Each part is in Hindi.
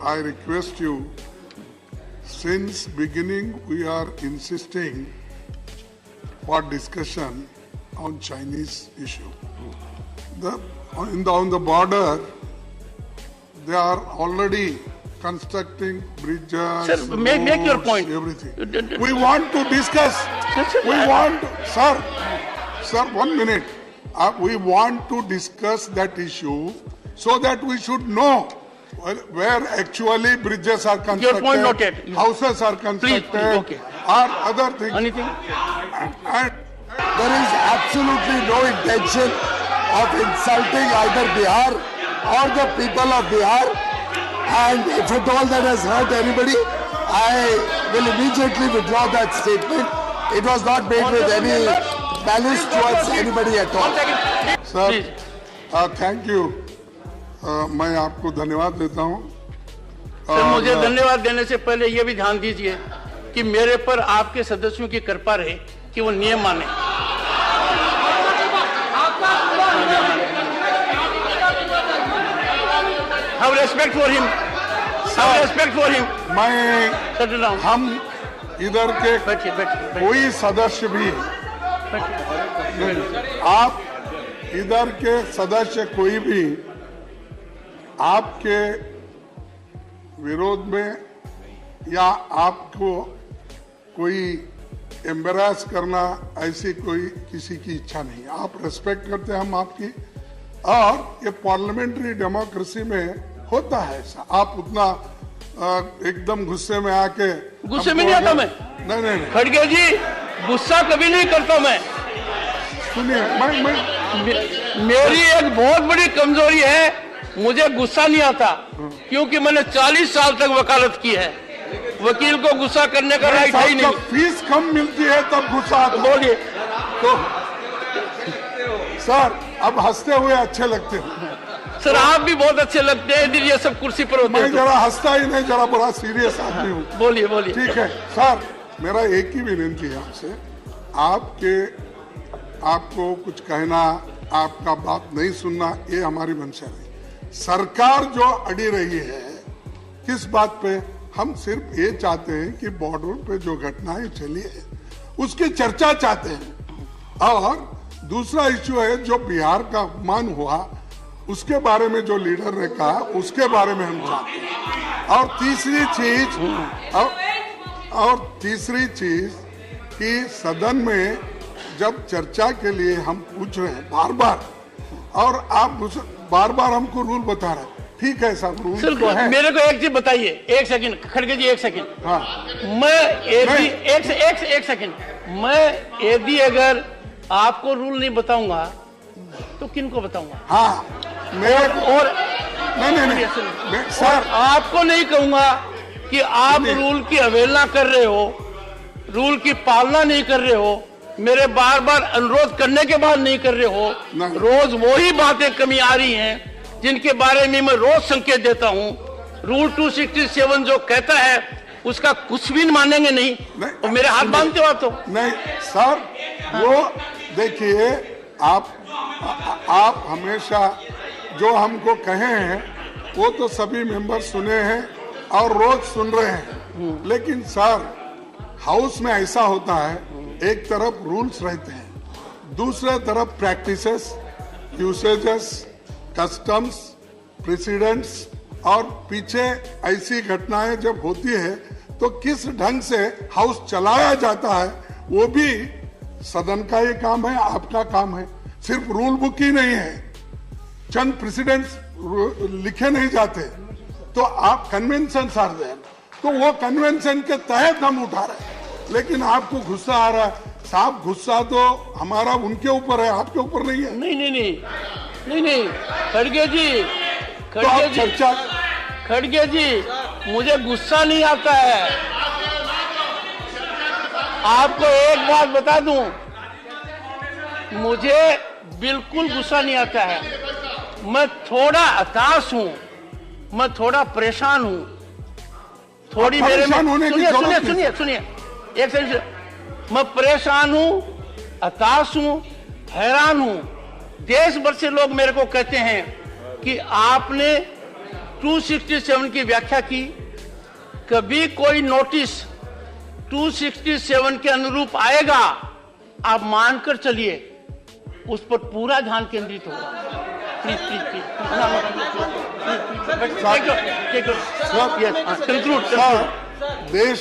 I request you, since beginning we are insisting for discussion on Chinese issue. On the border, they are already constructing bridges, Sir, make your point. Everything. We want to discuss. We want, sir, 1 minute. We want to discuss that issue so that we should know where actually bridges are constructed, your point noted. Houses are constructed, Please, okay. or other things. Anything? And there is absolutely no intention of insulting either Bihar or the people of Bihar. And if at all that has hurt anybody, I will immediately withdraw that statement. It was not made with any malice towards anybody at all. Sir, thank you. मैं आपको धन्यवाद देता हूँ। सर, मुझे धन्यवाद देने से पहले ये भी ध्यान दीजिए कि मेरे पर आपके सदस्यों की कृपा रहे कि वो नियम माने। Have respect for him. Have respect for him. मैं हम इधर के बैठिए। कोई सदस्य भी, आप इधर के सदस्य कोई भी आपके विरोध में या आपको कोई एम्बेरस करना ऐसी कोई किसी की इच्छा नहीं। आप रेस्पेक्ट करते हैं हम आपकी, और ये पार्लियामेंट्री डेमोक्रेसी में होता है ऐसा। आप उतना एकदम गुस्से में आके, गुस्से में नहीं आता मैं। नहीं। खड़गे जी, गुस्सा कभी नहीं करता मैं। सुनिए, मेरी एक बहुत बड़ी कमजोरी है, मुझे गुस्सा नहीं आता, क्योंकि मैंने 40 साल तक वकालत की है। वकील को गुस्सा करने का राइट है ही नहीं। फीस कम मिलती है तब गुस्सा आता। बोलिए तो सर, अब हंसते हुए अच्छे लगते हैं। सर, आप भी बहुत अच्छे लगते हैं ये सब कुर्सी पर होते हैं। मैं जरा हंसता ही नहीं, जरा बड़ा सीरियस आदमी हूँ। बोलिए। ठीक है सर, मेरा एक ही विनती है आपसे, आपको कुछ कहना, आपका बात नहीं सुनना, ये हमारी मंशा नहीं। सरकार जो अड़ी रही है किस बात पे, हम सिर्फ ये चाहते हैं कि बॉर्डर पे जो घटनाएं चली है उसकी चर्चा चाहते हैं। और दूसरा इश्यू है जो बिहार का अपमान हुआ, उसके बारे में जो लीडर ने कहा, उसके बारे में हम चाहते हैं। और तीसरी चीज कि सदन में जब चर्चा के लिए हम पूछ रहे हैं बार बार, और आप बार बार हमको रूल बता रहे हैं। ठीक है साहब, रूल तो है। मेरे को एक चीज बताइए, एक सेकंड खड़गे जी, एक सेकंड। हाँ, मैं एक सेकंड, मैं यदि अगर आपको रूल नहीं बताऊंगा तो किनको बताऊंगा? हाँ, और नहीं सर, आपको नहीं कहूंगा कि आप रूल की अवहेलना कर रहे हो, रूल की पालना नहीं कर रहे हो, मेरे बार बार अनुरोध करने के बाद नहीं कर रहे हो। रोज वही बातें कमी आ रही हैं जिनके बारे में मैं रोज संकेत देता हूं। रूल 267 जो कहता है उसका कुछ भी मानेंगे नहीं, और मेरे हाथ बांधते हो आप तो। नहीं सर, वो देखिए, आप हमेशा जो हमको कहे हैं वो तो सभी मेंबर सुने हैं और रोज सुन रहे हैं। लेकिन सर, हाउस में ऐसा होता है, एक तरफ रूल्स रहते हैं, दूसरे तरफ प्रैक्टिसेस, यूसेजेस, कस्टम्स, प्रेसिडेंट्स, और पीछे ऐसी घटनाएं जब होती है तो किस ढंग से हाउस चलाया जाता है, वो भी सदन का ये काम है, आपका काम है। सिर्फ रूल बुक ही नहीं है, चंद प्रेसिडेंट्स लिखे नहीं जाते, तो आप कन्वेंशन आर देयर, तो वो कन्वेंशन के तहत हम उठा रहे हैं। लेकिन आपको गुस्सा आ रहा है साहब, गुस्सा तो हमारा उनके ऊपर है, आपके ऊपर नहीं है। नहीं, खड़गे जी, खड़गे जी, मुझे गुस्सा नहीं आता है। आपको एक बात बता दूं, मुझे बिल्कुल गुस्सा नहीं आता है। मैं थोड़ा हताश हूं, मैं थोड़ा परेशान हूं, थोड़ी मेरे में सुनिए एक सेकंड, मैं परेशान हूं, हताश हूं, हैरान हूं। देश भर से लोग मेरे को कहते हैं कि आपने 267 की व्याख्या की, कभी कोई नोटिस 267 के अनुरूप आएगा, आप मानकर चलिए उस पर पूरा ध्यान केंद्रित होगा। Please please please conclude. देश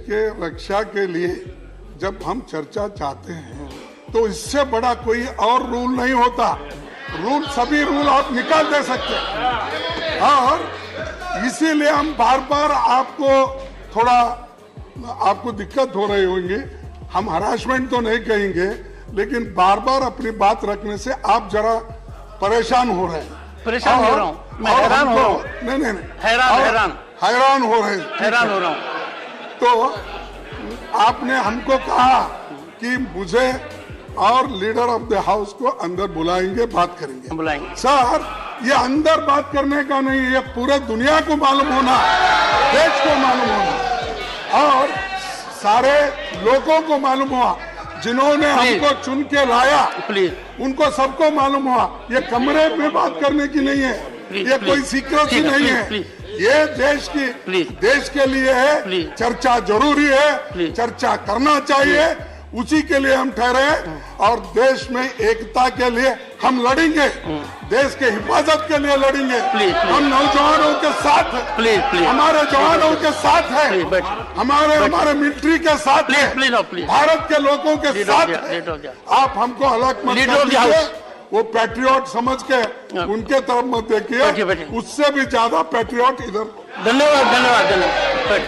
के रक्षा के लिए जब हम चर्चा चाहते हैं तो इससे बड़ा कोई और रूल नहीं होता। सभी रूल आप निकाल दे सकते हैं, और इसीलिए हम बार बार आपको दिक्कत हो रही होंगी। हम हरासमेंट तो नहीं कहेंगे, लेकिन बार बार अपनी बात रखने से आप जरा परेशान हो रहे हैं। परेशान हो रहा हूँ मैं, हैरान हो रहा हूँ। नहीं, हैरान हो रहे हैं। हैरान हो रहा हूँ। तो आपने हमको कहा कि मुझे और लीडर ऑफ द हाउस को अंदर बुलाएंगे, बात करेंगे। सर, ये अंदर बात करने का नहीं, ये पूरे दुनिया को मालूम होना, देश को मालूम होना, और सारे लोगों को मालूम हुआ जिन्होंने हमको चुन के लाया, उनको सबको मालूम हुआ। ये कमरे में बात करने की नहीं है, ये कोई सीक्रेसी नहीं है, ये देश के लिए है। चर्चा जरूरी है, चर्चा करना चाहिए, उसी के लिए हम ठहरे हैं, और देश में एकता के लिए हम लड़ेंगे, देश के हिफाजत के लिए लड़ेंगे। हम नौजवानों के साथ, हमारे जवानों के साथ है, हमारे मिलिट्री के साथ है, भारत के लोगों के साथ है। आप हमको अलग मत कीजिए, वो पैट्रियट समझ के उनके तरफ मत देखिए, उससे भी ज्यादा पैट्रियट इधर। धन्यवाद।